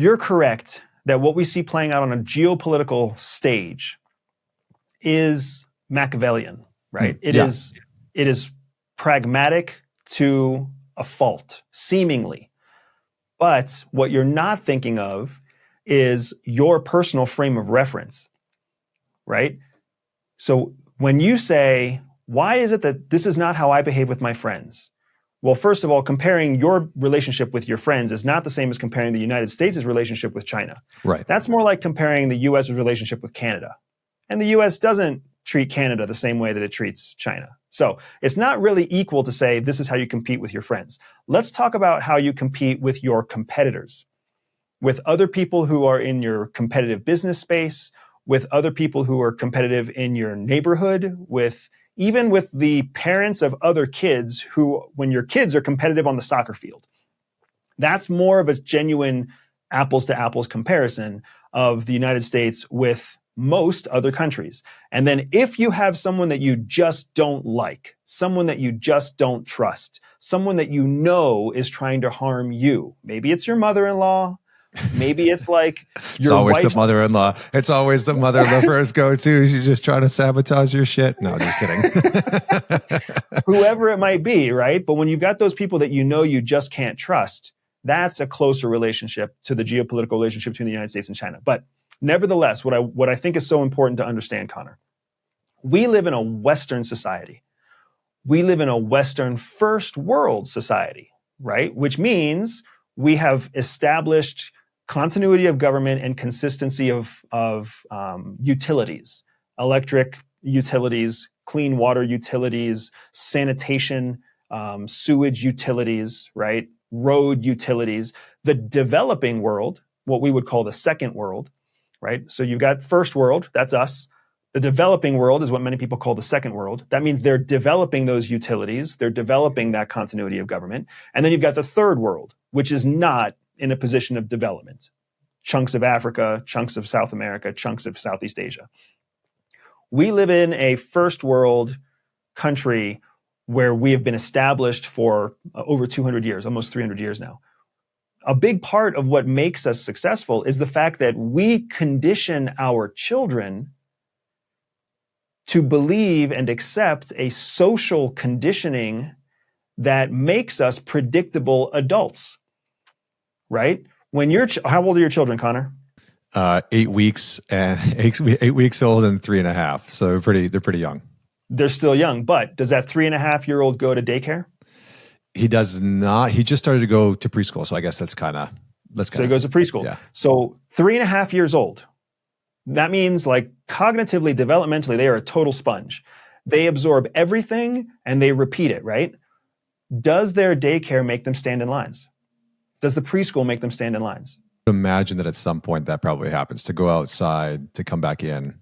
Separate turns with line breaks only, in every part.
You're correct that what we see playing out on a geopolitical stage is Machiavellian, right? It is pragmatic to a fault, seemingly. But what you're not thinking of is your personal frame of reference, right? So when you say, why is it that this is not how I behave with my friends? Well, first of all, comparing your relationship with your friends is not the same as comparing the United States' relationship with China.
Right. That's
more like comparing the U.S.'s relationship with Canada. And the U.S. doesn't treat Canada the same way that it treats China. So it's not really equal to say this is how you compete with your friends. Let's talk about how you compete with your competitors, with other people who are in your competitive business space, with other people who are competitive in your neighborhood, even with the parents of other kids who, when your kids are competitive on the soccer field. That's more of a genuine apples to apples comparison of the United States with most other countries. And then if you have someone that you just don't like, someone that you just don't trust, someone that you know is trying to harm you, maybe it's your mother-in-law, maybe it's like
it's always the mother-in-law. It's always the mother-in-law first go-to. She's just trying to sabotage your shit. No, just kidding.
Whoever it might be, right? But when you've got those people that you know you just can't trust, that's a closer relationship to the geopolitical relationship between the United States and China. But nevertheless, what I think is so important to understand, Connor, we live in a Western society. We live in a Western first world society, right? Which means we have established continuity of government and consistency of utilities, electric utilities, clean water utilities, sanitation, sewage utilities, right? Road utilities. The developing world, what we would call the second world, right? So you've got first world, that's us. The developing world is what many people call the second world. That means they're developing those utilities. They're developing that continuity of government. And then you've got the third world, which is not in a position of development. Chunks of Africa, chunks of South America, chunks of Southeast Asia. We live in a first world country where we have been established for over 200 years, almost 300 years now. A big part of what makes us successful is the fact that we condition our children to believe and accept a social conditioning that makes us predictable adults, right? When how old are your children, Connor?
8 weeks and 8 weeks old and 3.5. So they're pretty young.
They're still young, but does that 3.5-year-old go to daycare?
He does not. He just started to go to preschool. So I guess that's kind of.
So he goes to preschool.
Yeah.
So 3.5 years old. That means like cognitively, developmentally, they are a total sponge. They absorb everything and they repeat it, right? Does their daycare make them stand in lines? Does the preschool make them stand in lines?
Imagine that at some point that probably happens, to go outside, to come back in.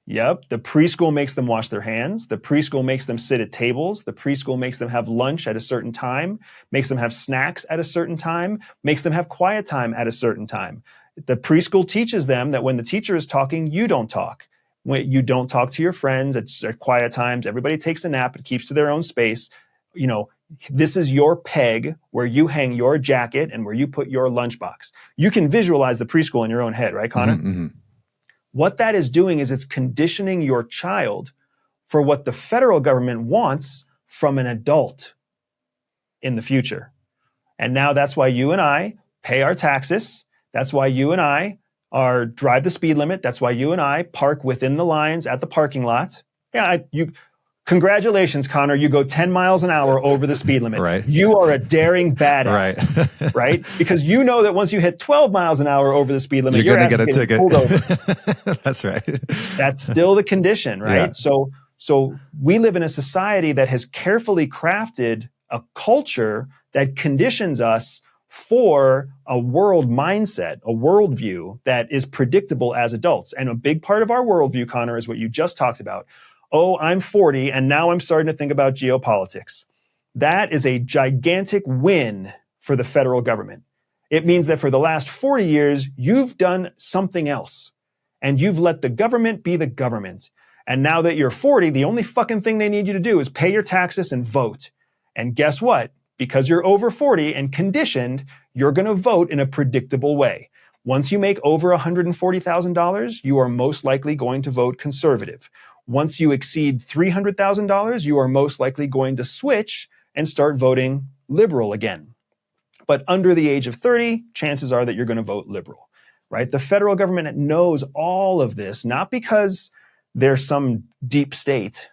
Yep. The preschool makes them wash their hands. The preschool makes them sit at tables. The preschool makes them have lunch at a certain time, makes them have snacks at a certain time, makes them have quiet time at a certain time. The preschool teaches them that when the teacher is talking, you don't talk. When you don't talk to your friends at quiet times, everybody takes a nap and keeps to their own space. You know, this is your peg where you hang your jacket and where you put your lunchbox. You can visualize the preschool in your own head, right, Connor?
Mm-hmm.
What that is doing is it's conditioning your child for what the federal government wants from an adult in the future. And now that's why you and I pay our taxes. That's why you and I drive the speed limit. That's why you and I park within the lines at the parking lot. Yeah, congratulations, Connor. You go 10 miles an hour over the speed limit.
Right.
You are a daring badass,
right?
Right? Because you know that once you hit 12 miles an hour over the speed limit,
you're going to get a ticket.
Pulled over.
That's right.
That's still the condition, right?
Yeah.
So we live in a society that has carefully crafted a culture that conditions us for a world mindset, a worldview that is predictable as adults. And a big part of our worldview, Connor, is what you just talked about. Oh, I'm 40 and now I'm starting to think about geopolitics. That is a gigantic win for the federal government. It means that for the last 40 years, you've done something else and you've let the government be the government. And now that you're 40, the only fucking thing they need you to do is pay your taxes and vote. And guess what? Because you're over 40 and conditioned, you're going to vote in a predictable way. Once you make over $140,000, you are most likely going to vote conservative. Once you exceed $300,000, you are most likely going to switch and start voting liberal again. But under the age of 30, chances are that you're going to vote liberal, right? The federal government knows all of this, not because there's some deep state,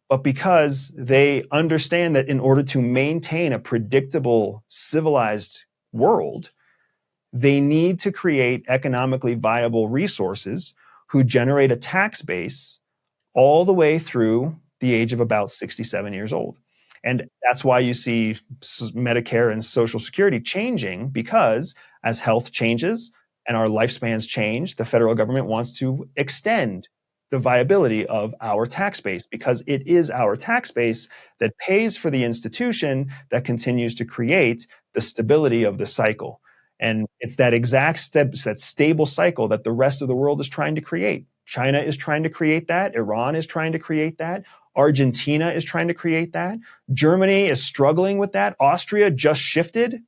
but because they understand that in order to maintain a predictable, civilized world, they need to create economically viable resources who generate a tax base all the way through the age of about 67 years old. And that's why you see Medicare and Social Security changing, because as health changes and our lifespans change, the federal government wants to extend the viability of our tax base, because it is our tax base that pays for the institution that continues to create the stability of the cycle. And it's that exact step, that stable cycle that the rest of the world is trying to create. China is trying to create that. Iran is trying to create that. Argentina is trying to create that. Germany is struggling with that. Austria just shifted,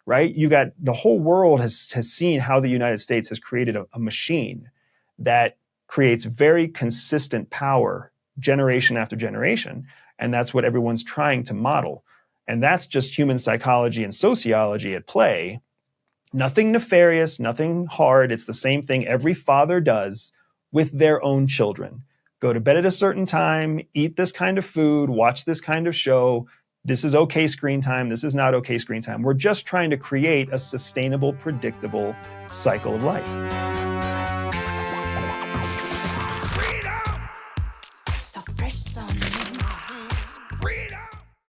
right? You got the whole world has seen how the United States has created a machine that creates very consistent power generation after generation. And that's what everyone's trying to model. And that's just human psychology and sociology at play. Nothing nefarious, nothing hard. It's the same thing every father does with their own children. Go to bed at a certain time, eat this kind of food, watch this kind of show. This is okay screen time. This is not okay screen time. We're just trying to create a sustainable, predictable cycle of life.